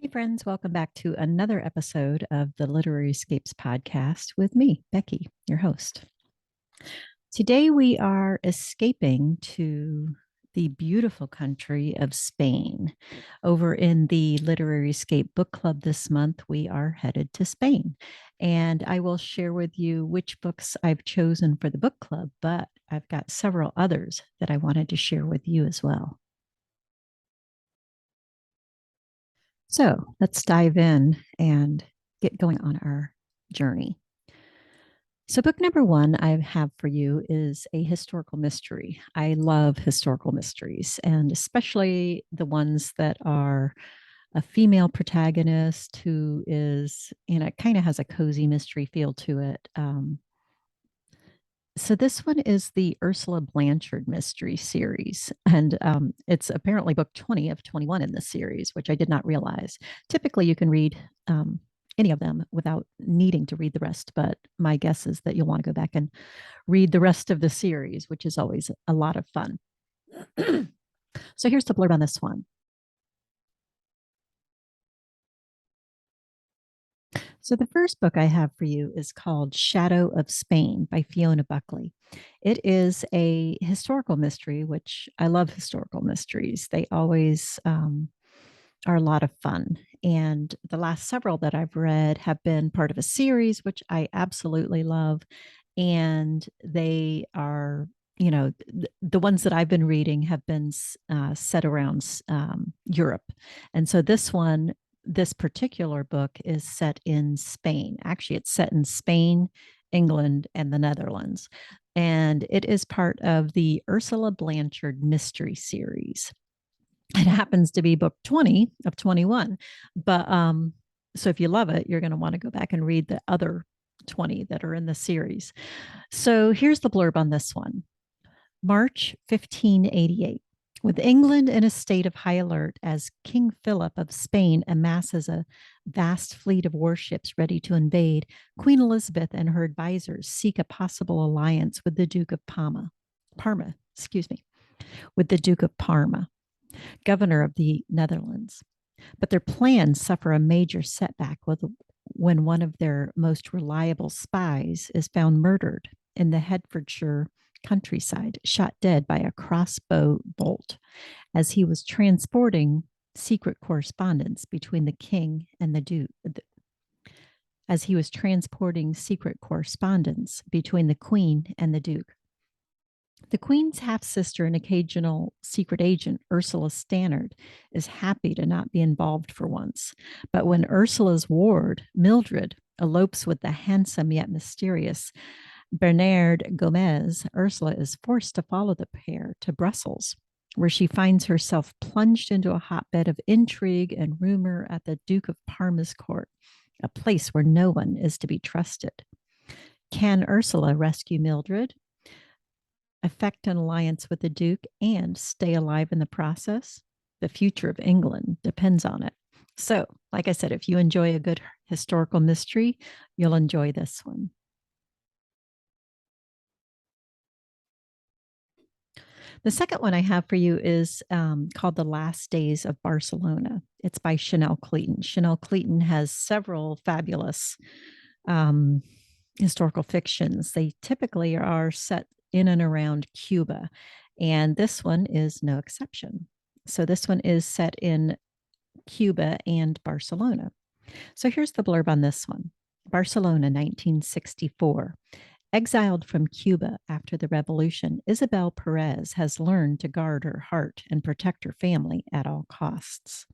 Hey, friends, welcome back to another episode of the Literary Escapes podcast with me, Becky, your host. Today, we are escaping to the beautiful country of Spain. Over in the Literary Escape Book Club this month, we are headed to Spain. And I will share with you which books I've chosen for the book club, but I've got several others that I wanted to share with you as well. So let's dive in and get going on our journey. So, book number one I have for you is a historical mystery. I love historical mysteries, and especially the ones that are a female protagonist who is, kind of has a cozy mystery feel to it. So this one is the Ursula Blanchard mystery series, and it's apparently book 20 of 21 in this series, which I did not realize. Typically, you can read any of them without needing to read the rest, but my guess is that you'll want to go back and read the rest of the series, which is always a lot of fun. So here's the blurb on this one. So the first book I have for you is called Shadow of Spain by Fiona Buckley. It is a historical mystery, which I love historical mysteries. They always are a lot of fun. And the last several that I've read have been part of a series, which I absolutely love. And they are, the ones that I've been reading have been set around Europe. And so this particular book is set in Spain. Actually, it's set in Spain, England, and the Netherlands. And it is part of the Ursula Blanchard mystery series. It happens to be book 20 of 21. But so if you love it, you're going to want to go back and read the other 20 that are in the series. So here's the blurb on this one. March 1588. With England in a state of high alert as King Philip of Spain amasses a vast fleet of warships ready to invade, Queen Elizabeth and her advisors seek a possible alliance with the Duke of Parma, with the Duke of Parma, governor of the Netherlands. But their plans suffer a major setback when one of their most reliable spies is found murdered in the Hertfordshire countryside, shot dead by a crossbow bolt as he was transporting secret correspondence between the king and the duke. As he was transporting secret correspondence between the queen and the duke. The Queen's half sister and occasional secret agent, Ursula Stannard, is happy to not be involved for once. But when Ursula's ward, Mildred, elopes with the handsome yet mysterious Bernard Gomez, Ursula is forced to follow the pair to Brussels, where she finds herself plunged into a hotbed of intrigue and rumor at the Duke of Parma's court, a place where no one is to be trusted. Can Ursula rescue Mildred, effect an alliance with the Duke, and stay alive in the process? The future of England depends on it. So, like I said, if you enjoy a good historical mystery, you'll enjoy this one. The second one I have for you is called The Last Days of Barcelona. It's by Chanel Cleeton. Chanel Cleeton has several fabulous um, historical fictions. They typically are set in and around Cuba, and this one is no exception. So this one is set in Cuba and Barcelona. So here's the blurb on this one. Barcelona, 1964. Exiled from Cuba after the revolution, Isabel Perez has learned to guard her heart and protect her family at all costs.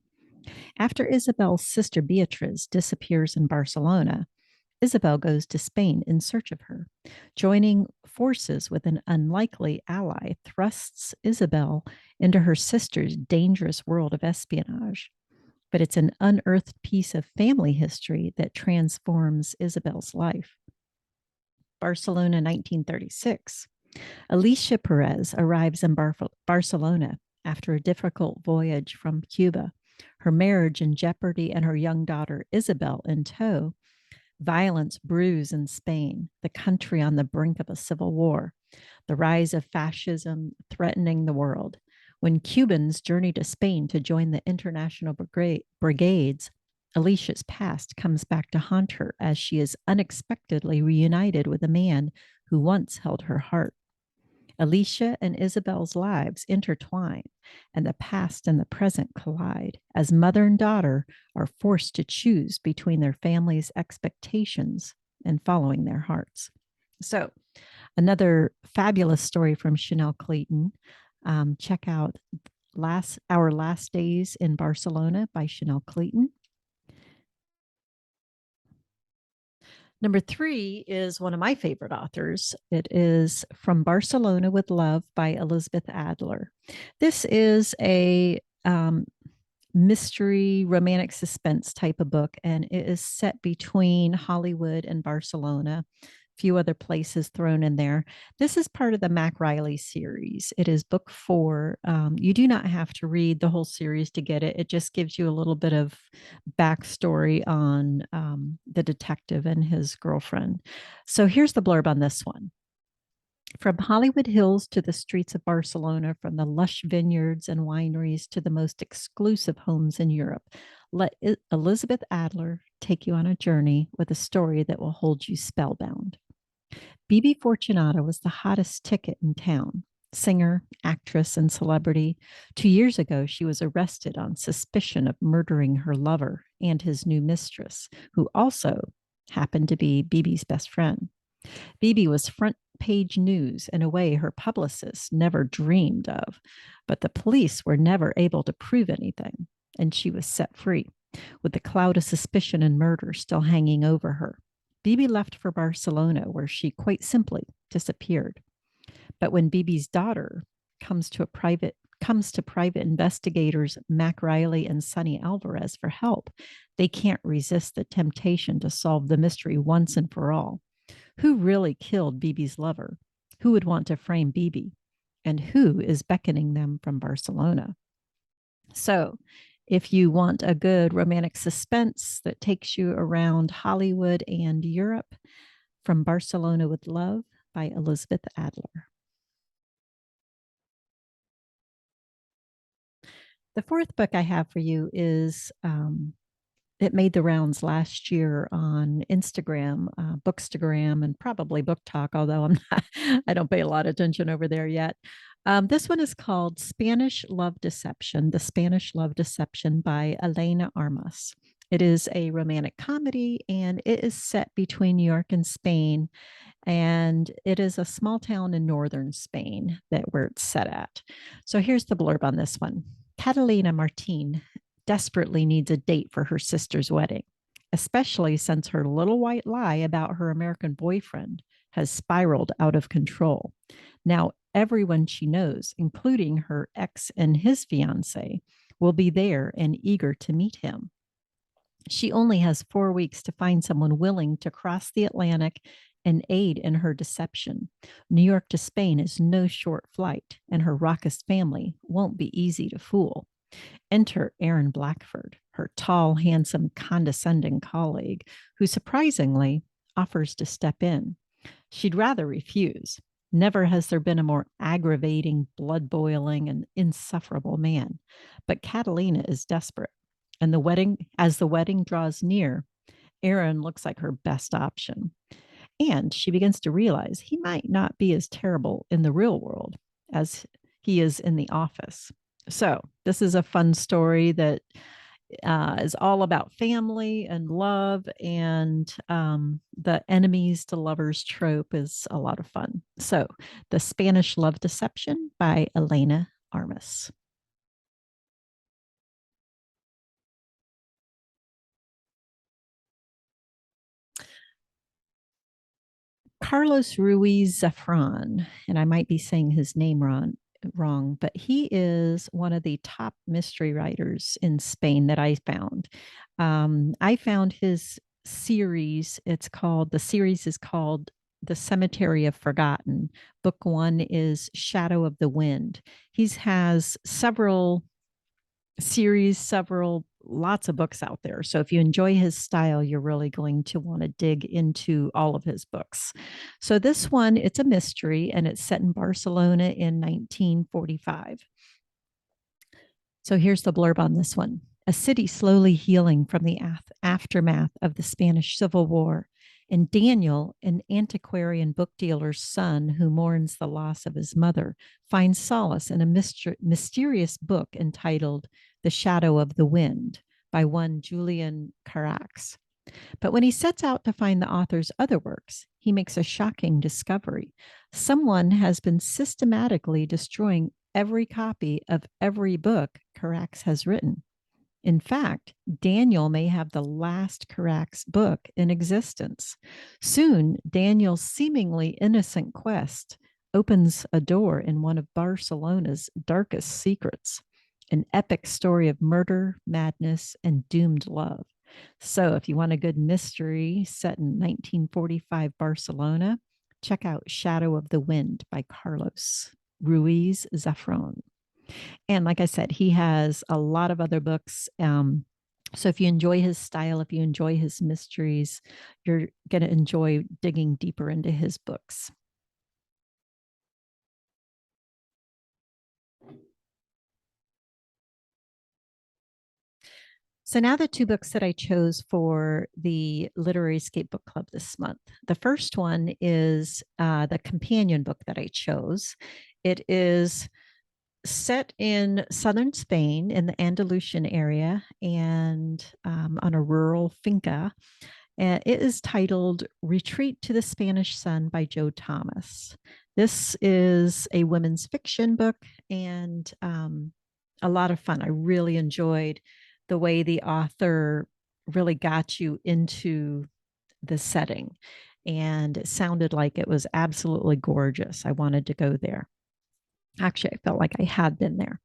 After Isabel's sister Beatriz disappears in Barcelona, Isabel goes to Spain in search of her. Joining forces with an unlikely ally thrusts Isabel into her sister's dangerous world of espionage. But it's an unearthed piece of family history that transforms Isabel's life. Barcelona, 1936. Alicia Perez arrives in Barcelona after a difficult voyage from Cuba. Her marriage in jeopardy and her young daughter Isabel in tow. Violence brews in Spain, the country on the brink of a civil war, the rise of fascism threatening the world. When Cubans journey to Spain to join the international brigades, Alicia's past comes back to haunt her as she is unexpectedly reunited with a man who once held her heart. Alicia and Isabel's lives intertwine, and the past and the present collide as mother and daughter are forced to choose between their family's expectations and following their hearts. So, another fabulous story from Chanel Clayton. Check out Our Last Days in Barcelona by Chanel Clayton. Number three is one of my favorite authors. It is From Barcelona with Love by Elizabeth Adler. This is a mystery, romantic suspense type of book, and it is set between Hollywood and Barcelona. Few other places thrown in there. This is part of the Mac Riley series. It is book 4. You do not have to read the whole series to get it. It just gives you a little bit of backstory on the detective and his girlfriend. So here's the blurb on this one. From Hollywood Hills to the streets of Barcelona, from the lush vineyards and wineries to the most exclusive homes in Europe, let Elizabeth Adler take you on a journey with a story that will hold you spellbound. Bibi Fortunata was the hottest ticket in town. Singer, actress, and celebrity. 2 years ago, she was arrested on suspicion of murdering her lover and his new mistress, who also happened to be Bibi's best friend. Bibi was front page news in a way her publicists never dreamed of, but the police were never able to prove anything, and she was set free, with the cloud of suspicion and murder still hanging over her. Bibi left for Barcelona, where she quite simply disappeared. But when Bibi's daughter comes to private investigators Mac Riley and Sonny Alvarez for help, they can't resist the temptation to solve the mystery once and for all. Who really killed Bibi's lover? Who would want to frame Bibi? And who is beckoning them from Barcelona? So, if you want a good romantic suspense that takes you around Hollywood and Europe, From Barcelona with Love by Elizabeth Adler. The fourth book I have for you is it made the rounds last year on Instagram, Bookstagram, and probably Book Talk, although I don't pay a lot of attention over there yet. This one is called Spanish Love Deception, The Spanish Love Deception by Elena Armas. It is a romantic comedy, and it is set between New York and Spain, and it is a small town in northern Spain where it's set at. So here's the blurb on this one. Catalina Martin desperately needs a date for her sister's wedding, especially since her little white lie about her American boyfriend has spiraled out of control. Now, everyone she knows, including her ex and his fiance, will be there and eager to meet him. She only has 4 weeks to find someone willing to cross the Atlantic and aid in her deception. New York to Spain is no short flight, and her raucous family won't be easy to fool. Enter Aaron Blackford, her tall, handsome, condescending colleague, who surprisingly offers to step in. She'd rather refuse. Never has there been a more aggravating, blood boiling, and insufferable man. But Catalina is desperate. And as the wedding draws near, Aaron looks like her best option. And she begins to realize he might not be as terrible in the real world as he is in the office. So, this is a fun story that is all about family and love, and the enemies to lovers trope is a lot of fun. So, The Spanish Love Deception by Elena Armas. Carlos Ruiz Zafran, and I might be saying his name wrong, but he is one of the top mystery writers in Spain that I found. I found his series. The series is called The Cemetery of Forgotten. Book 1 is Shadow of the Wind. He has lots of books out there. So if you enjoy his style, you're really going to want to dig into all of his books. So this one, it's a mystery, and it's set in Barcelona in 1945. So here's the blurb on this one. a city slowly healing from the aftermath of the Spanish Civil War, and Daniel, an antiquarian book dealer's son who mourns the loss of his mother, finds solace in a mysterious book entitled The Shadow of the Wind by one Julian Carax. But when he sets out to find the author's other works, he makes a shocking discovery. Someone has been systematically destroying every copy of every book Carax has written. In fact, Daniel may have the last Carax book in existence. Soon, Daniel's seemingly innocent quest opens a door in one of Barcelona's darkest secrets, an epic story of murder, madness, and doomed love. So, if you want a good mystery set in 1945 Barcelona, check out Shadow of the Wind by Carlos Ruiz Zafron. And like I said, he has a lot of other books. So if you enjoy his style, if you enjoy his mysteries, you're going to enjoy digging deeper into his books. So now the two books that I chose for the Literary Escape Book Club this month. The first one is the companion book that I chose. It is set in southern Spain in the Andalusian area and on a rural finca. And it is titled Retreat to the Spanish Sun by Joe Thomas. This is a women's fiction book and a lot of fun. I really enjoyed the way the author really got you into the setting. And it sounded like it was absolutely gorgeous. I wanted to go there. Actually, I felt like I had been there.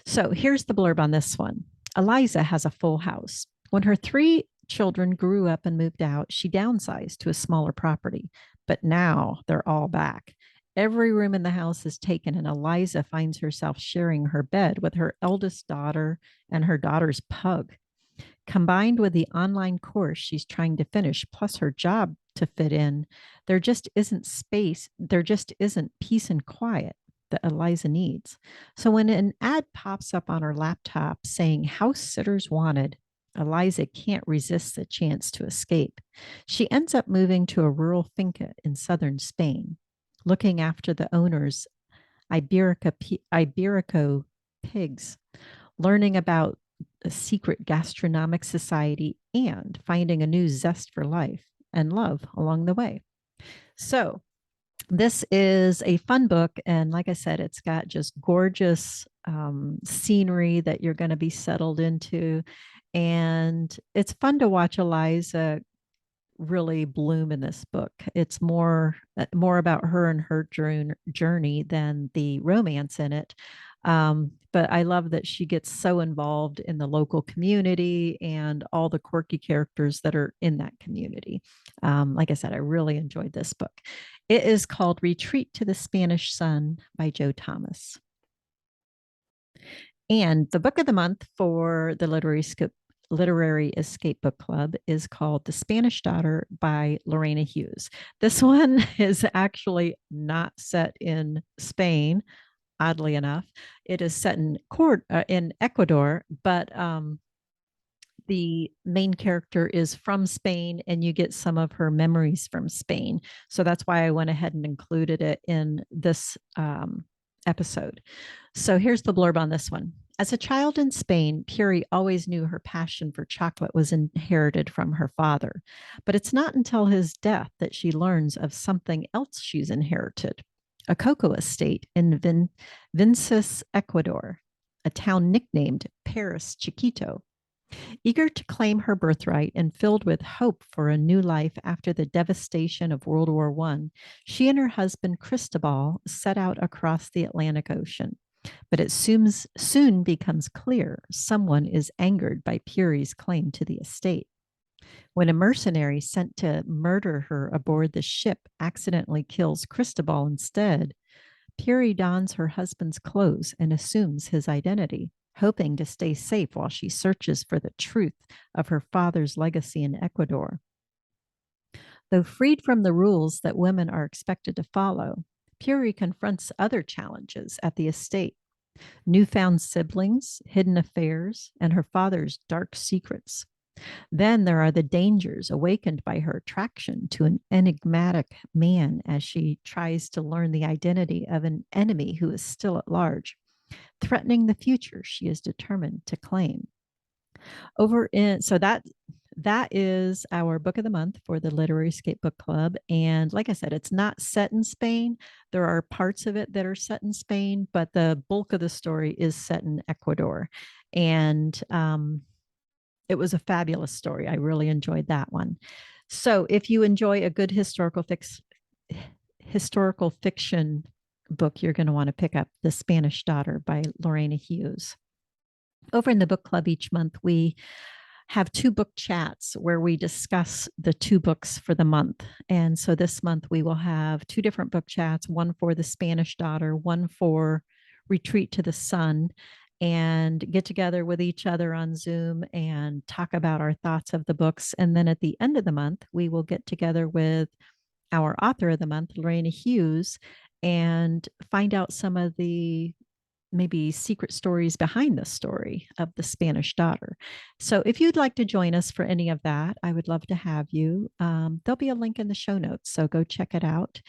So here's the blurb on this one. Eliza has a full house. When her three children grew up and moved out, she downsized to a smaller property. But now they're all back. Every room in the house is taken, and Eliza finds herself sharing her bed with her eldest daughter and her daughter's pug. Combined with the online course she's trying to finish, plus her job to fit in, there just isn't space. There just isn't peace and quiet that Eliza needs. So when an ad pops up on her laptop saying house sitters wanted, Eliza can't resist the chance to escape. She ends up moving to a rural finca in southern Spain, looking after the owner's Iberico pigs, learning about a secret gastronomic society, and finding a new zest for life and love along the way. So, this is a fun book. And like I said, it's got just gorgeous scenery that you're going to be settled into. And it's fun to watch Eliza really bloom in this book. It's more about her and her journey than the romance in it. But I love that she gets so involved in the local community and all the quirky characters that are in that community. Like I said, I really enjoyed this book. It is called Retreat to the Spanish Sun by Joe Thomas. And the book of the month for the Literary Escape Book Club is called The Spanish Daughter by Lorena Hughes. This one is actually not set in Spain, oddly enough. It is set in Ecuador, but the main character is from Spain and you get some of her memories from Spain. So that's why I went ahead and included it in this episode. So here's the blurb on this one. As a child in Spain, Puri always knew her passion for chocolate was inherited from her father. But it's not until his death that she learns of something else she's inherited, a cocoa estate in Vinces, Ecuador, a town nicknamed Paris Chiquito. Eager to claim her birthright and filled with hope for a new life after the devastation of World War I, she and her husband Cristobal set out across the Atlantic Ocean. But it soon becomes clear someone is angered by Puri's claim to the estate. When a mercenary sent to murder her aboard the ship accidentally kills Cristobal instead, Puri dons her husband's clothes and assumes his identity, hoping to stay safe while she searches for the truth of her father's legacy in Ecuador. Though freed from the rules that women are expected to follow, Puri confronts other challenges at the estate. newfound siblings, hidden affairs, and her father's dark secrets. Then there are the dangers awakened by her attraction to an enigmatic man as she tries to learn the identity of an enemy who is still at large, threatening the future she is determined to claim. Over in so that is our book of the month for the Literary Escape Book Club. And like I said, it's not set in Spain. There are parts of it that are set in Spain, but the bulk of the story is set in Ecuador. And it was a fabulous story. I really enjoyed that one. So if you enjoy a good historical fiction book, you're going to want to pick up The Spanish Daughter by Lorena Hughes. Over in the book club each month, we have two book chats where we discuss the two books for the month. And so this month we will have two different book chats, one for The Spanish Daughter, one for Retreat to the Sun, and get together with each other on Zoom and talk about our thoughts of the books. And then at the end of the month, we will get together with our author of the month, Lorena Hughes, and find out some of the maybe secret stories behind the story of The Spanish Daughter. So if you'd like to join us for any of that, I would love to have you. There'll be a link in the show notes, so go check it out.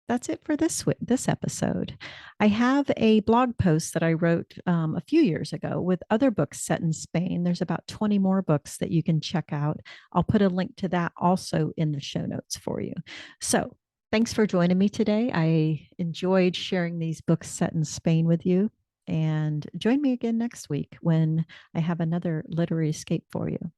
That's it for this episode. I have a blog post that I wrote a few years ago with other books set in Spain. There's about 20 more books that you can check out. I'll put a link to that also in the show notes for you. So thanks for joining me today. I enjoyed sharing these books set in Spain with you. And join me again next week when I have another literary escape for you.